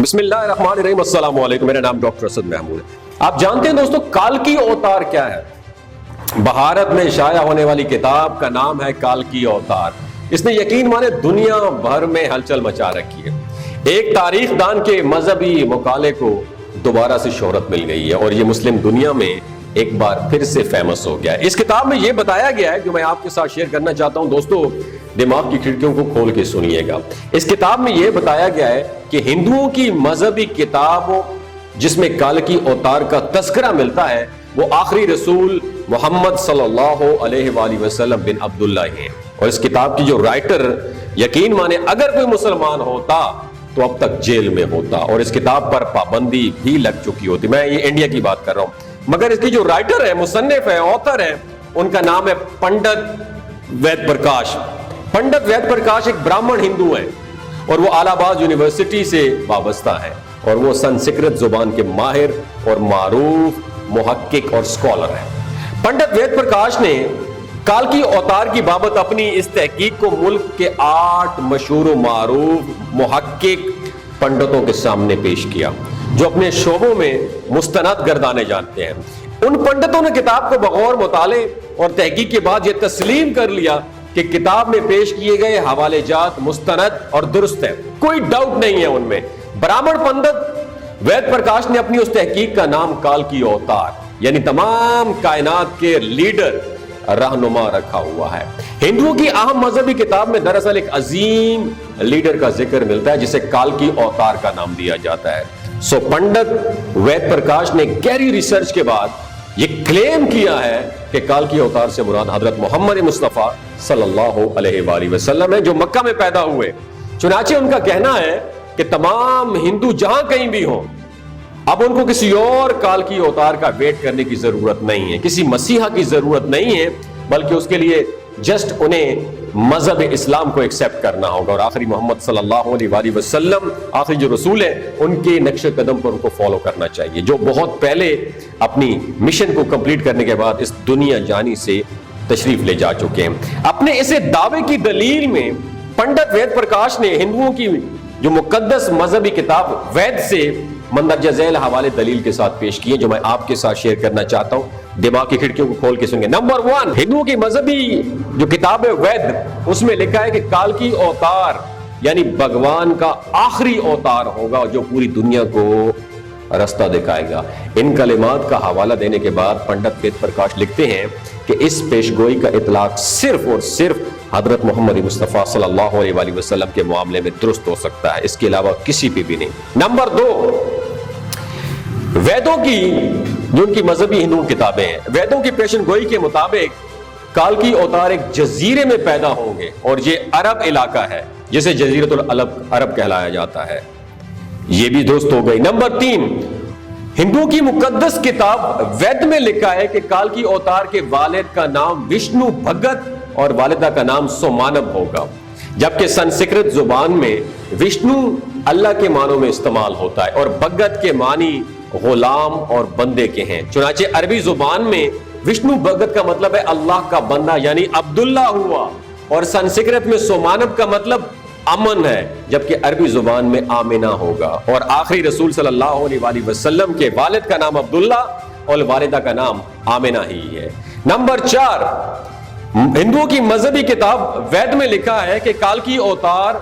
بسم اللہ الرحمن الرحیم، السلام علیکم۔ میرا نام ڈاکٹر اسد محمود ہے۔ آپ جانتے ہیں دوستو کالکی اوتار کیا ہے؟ بھارت میں شائع ہونے والی کتاب کا نام ہے کالکی اوتار۔ اس نے یقین مانے دنیا بھر میں ہلچل مچا رکھی ہے۔ ایک تاریخ دان کے مذہبی مقالے کو دوبارہ سے شہرت مل گئی ہے اور یہ مسلم دنیا میں ایک بار پھر سے فیمس ہو گیا ہے۔ اس کتاب میں یہ بتایا گیا ہے جو میں آپ کے ساتھ شیئر کرنا چاہتا ہوں۔ دوستو دماغ کی کھڑکیوں کو کھول کے سنیے گا۔ اس کتاب میں یہ بتایا گیا ہے کہ ہندوؤں کی مذہبی کتابوں جس میں کالکی اوتار کا تذکرہ ملتا ہے وہ آخری رسول محمد صلی اللہ علیہ وآلہ وسلم بن عبداللہ ہیں۔ اور اس کتاب کی جو رائٹر یقین مانے اگر کوئی مسلمان ہوتا تو اب تک جیل میں ہوتا اور اس کتاب پر پابندی بھی لگ چکی ہوتی۔ میں یہ انڈیا کی بات کر رہا ہوں، مگر اس کی جو رائٹر ہے، مصنف ہے، آتھر ہے، ان کا نام ہے پنڈت وید پرکاش۔ پنڈت وید پرکاش ایک برہمن ہندو ہے اور وہ الہ آباد یونیورسٹی سے وابستہ ہے اور وہ سنسکرت زبان کے ماہر اور معروف محقق اور اسکالر ہے۔ پنڈت وید پرکاش نے کالکی اوتار کی بابت اپنی اس تحقیق کو ملک کے 8 مشہور و معروف محقق پنڈتوں کے سامنے پیش کیا جو اپنے شعبوں میں مستند گردانے جانتے ہیں۔ ان پنڈتوں نے کتاب کو بغور مطالعے اور تحقیق کے بعد یہ تسلیم کر لیا کہ کتاب میں پیش کیے گئے حوالے جات مستند اور درست ہیں، کوئی ڈاؤٹ نہیں ہے ان میں۔ برہمن پنڈت وید پرکاش نے اپنی اس تحقیق کا نام کالکی اوتار یعنی تمام کائنات کے لیڈر رہنما رکھا ہوا ہے۔ ہندوؤں کی اہم مذہبی کتاب میں دراصل ایک عظیم لیڈر کا ذکر ملتا ہے جسے کالکی اوتار کا نام دیا جاتا ہے۔ سو پنڈت وید پرکاش نے گہری ریسرچ کے بعد یہ کلیم کیا ہے کہ کالکی اوتار سے مراد حضرت محمد مصطفیٰ صلی اللہ علیہ وآلہ وسلم ہے جو مکہ میں پیدا ہوئے۔ چنانچہ ان کا کہنا ہے کہ تمام ہندو جہاں کہیں بھی ہوں اب ان کو کسی اور کالکی اوتار کا ویٹ کرنے کی ضرورت نہیں ہے، کسی مسیحا کی ضرورت نہیں ہے، بلکہ اس کے لیے جسٹ انہیں مذہب اسلام کو ایکسپٹ کرنا ہوگا اور آخری محمد صلی اللہ علیہ وآلہ وسلم آخری جو رسول ہے ان کے نقش قدم پر ان کو فالو کرنا چاہیے جو بہت پہلے اپنی مشن کو کمپلیٹ کرنے کے بعد اس دنیا جانی سے تشریف لے جا چکے ہیں۔ اپنے اسے دعوے کی دلیل میں پنڈت وید پرکاش نے ہندوؤں کی جو مقدس مذہبی کتاب وید سے مندرجہ ذیل حوالے دلیل کے ساتھ پیش کیے جو میں آپ کے ساتھ شیئر کرنا چاہتا ہوں۔ دماغ کی کھڑکیوں کو کھول کے سنیں۔ نمبر 1 ہندوؤں کی مذہبی جو کتاب ہے وید، اس میں لکھا ہے کہ کالکی اوتار یعنی بھگوان کا آخری اوتار ہوگا جو پوری دنیا کو رستہ دکھائے گا۔ ان کلمات کا حوالہ دینے کے بعد پنڈت وید پرکاش لکھتے ہیں کہ اس پیشگوئی کا اطلاق صرف اور صرف حضرت محمد مصطفیٰ صلی اللہ علیہ وآلہ وسلم کے معاملے میں درست ہو سکتا ہے، اس کے علاوہ کسی پہ بھی نہیں۔ نمبر 2 ویدوں کی جو ان کی مذہبی ہندو کتابیں ہیں، ویدوں کی پیشن گوئی کے مطابق کالکی اوتار ایک جزیرے میں پیدا ہوں گے اور یہ عرب علاقہ ہے جسے جزیرۃ العرب کہلایا جاتا ہے۔ یہ بھی درست ہو گئی۔ نمبر 3 ہندو کی مقدس کتاب وید میں لکھا ہے کہ کالکی اوتار کے والد کا نام وشنو بھگت اور والدہ کا نام سومانب ہوگا، جبکہ سنسکرت زبان میں وشنو اللہ کے معنوں میں استعمال ہوتا ہے اور بھگت کے معنی غلام اور بندے کے ہیں۔ چنانچہ عربی زبان میں وشنو بھگت کا مطلب ہے اللہ کا بندہ یعنی عبداللہ ہوا اور سنسکرت میں سومانب کا مطلب امن ہے، جبکہ عربی زبان میں آمنہ ہوگا۔ اور آخری رسول صلی اللہ علیہ وآلہ وسلم کے والد کا نام عبداللہ اور والدہ کا نام آمنہ ہی ہے۔ نمبر 4 ہندوؤں کی مذہبی کتاب وید میں لکھا ہے کہ کالکی اوتار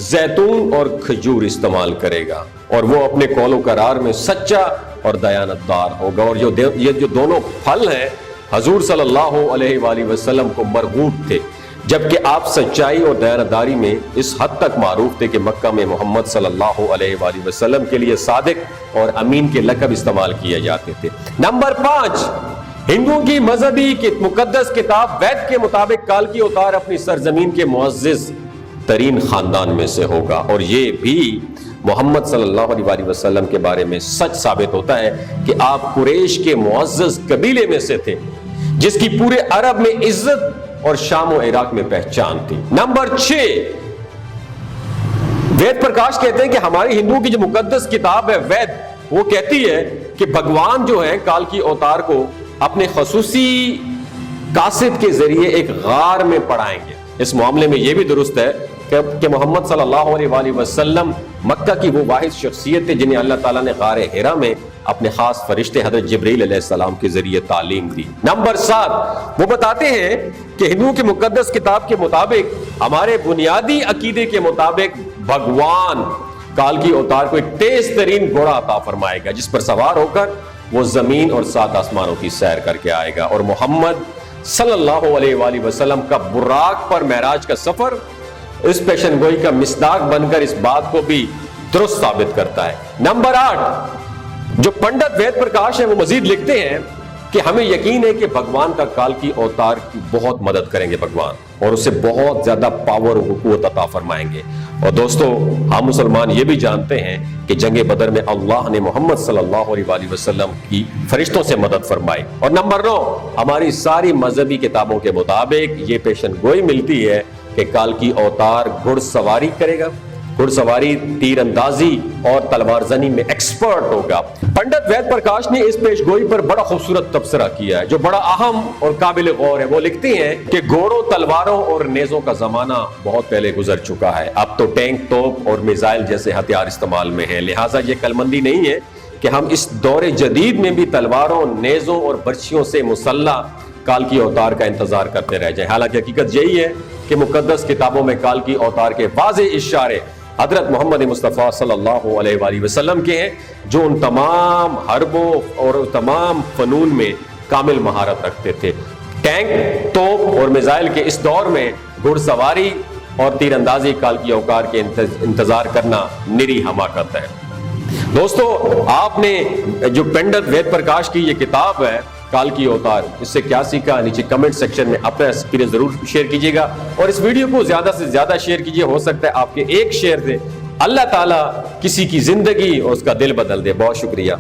زیتون اور کھجور استعمال کرے گا اور وہ اپنے قول و قرار میں سچا اور دیانتدار ہوگا اور یہ جو دونوں پھل ہیں حضور صلی اللہ علیہ وآلہ وسلم کو مرغوب تھے، جبکہ آپ سچائی اور دیانتداری میں اس حد تک معروف تھے کہ مکہ میں محمد صلی اللہ علیہ وآلہ وسلم کے لیے صادق اور امین کے لقب استعمال کیے جاتے تھے۔ نمبر 5 ہندوؤں کی مذہبی مقدس کتاب وید کے مطابق کالکی اوتار اپنی سرزمین کے معزز ترین خاندان میں سے ہوگا اور یہ بھی محمد صلی اللہ علیہ وآلہ وسلم کے بارے میں سچ ثابت ہوتا ہے کہ آپ قریش کے معزز قبیلے میں سے تھے جس کی پورے عرب میں عزت اور شام و عراق میں پہچان تھی۔ نمبر 6 وید پرکاش کہتے ہیں کہ ہماری ہندوؤں کی جو مقدس کتاب ہے وید وہ کہتی ہے کہ بھگوان جو ہے کالکی اوتار کو اپنے خصوصی قاصد کے ذریعے ایک غار میں پڑھائیں گے۔ اس معاملے میں یہ بھی درست ہے کہ محمد صلی اللہ علیہ وآلہ وسلم مکہ کی وہ واحد شخصیت تھے جنہیں اللہ تعالیٰ نے غار حرا میں اپنے خاص فرشتے حضرت جبریل علیہ السلام کے ذریعے تعلیم دی۔ نمبر 7، وہ بتاتے ہیں کہ ہندوؤں کی مقدس کتاب کے مطابق، ہمارے بنیادی عقیدے کے مطابق، بھگوان کال کی اوتار کو ایک تیز ترین گھوڑا عطا فرمائے گا جس پر سوار ہو کر وہ زمین اور 7 آسمانوں کی سیر کر کے آئے گا، اور محمد صلی اللہ علیہ وآلہ وسلم کا براق پر معراج کا سفر اس پیشن گوئی کا مصداق بن کر اس بات کو بھی درست ثابت کرتا ہے۔ نمبر 8، جو پنڈت وید پرکاش ہیں وہ مزید لکھتے ہیں کہ ہمیں یقین ہے کہ بھگوان کا کال کی اوتار کی بہت مدد کریں گے بھگوان، اور اسے بہت زیادہ پاور و قوت عطا فرمائیں گے۔ اور دوستو، ہم مسلمان یہ بھی جانتے ہیں کہ جنگ بدر میں اللہ نے محمد صلی اللہ علیہ وآلہ وسلم کی فرشتوں سے مدد فرمائی۔ اور نمبر 9، ہماری ساری مذہبی کتابوں کے مطابق یہ پیشن گوئی ملتی ہے کہ کال کی اوتار گھڑ سواری کرے گا، گھڑ سواری، تیر اندازی اور تلوار زنی میں ایکسپرٹ ہوگا۔ پنڈت وید پرکاش نے اس پیش گوئی پر بڑا خوبصورت تبصرہ کیا ہے جو بڑا اہم اور قابل غور ہے۔ وہ لکھتے ہیں کہ گھوڑوں، تلواروں اور نیزوں کا زمانہ بہت پہلے گزر چکا ہے، اب تو ٹینک، توپ اور میزائل جیسے ہتھیار استعمال میں ہیں، لہٰذا یہ کلمندی نہیں ہے کہ ہم اس دور جدید میں بھی تلواروں، نیزوں اور برچھیوں سے مسلح کال کی اوتار کا انتظار کرتے رہ جائیں۔ حالانکہ حقیقت یہی ہے کہ مقدس کتابوں میں کال کی اوتار کے واضح اشارے حضرت محمد مصطفیٰ صلی اللہ علیہ وآلہ وسلم کے ہیں، جو ان تمام حربوں اور تمام فنون میں کامل مہارت رکھتے تھے۔ ٹینک، توپ اور میزائل کے اس دور میں گھڑ سواری اور تیر اندازی کال کی اوتار کے انتظار کرنا نری حماقت ہے۔ دوستو، آپ نے جو پنڈت وید پرکاش کی یہ کتاب ہے کال کی اوتار، اس سے کیا سیکھا؟ نیچے کمنٹ سیکشن میں اپنا ایکسپیرینس ضرور شیئر کیجیے گا، اور اس ویڈیو کو زیادہ سے زیادہ شیئر کیجیے۔ ہو سکتا ہے آپ کے ایک شیئر سے اللہ تعالیٰ کسی کی زندگی اور اس کا دل بدل دے۔ بہت شکریہ۔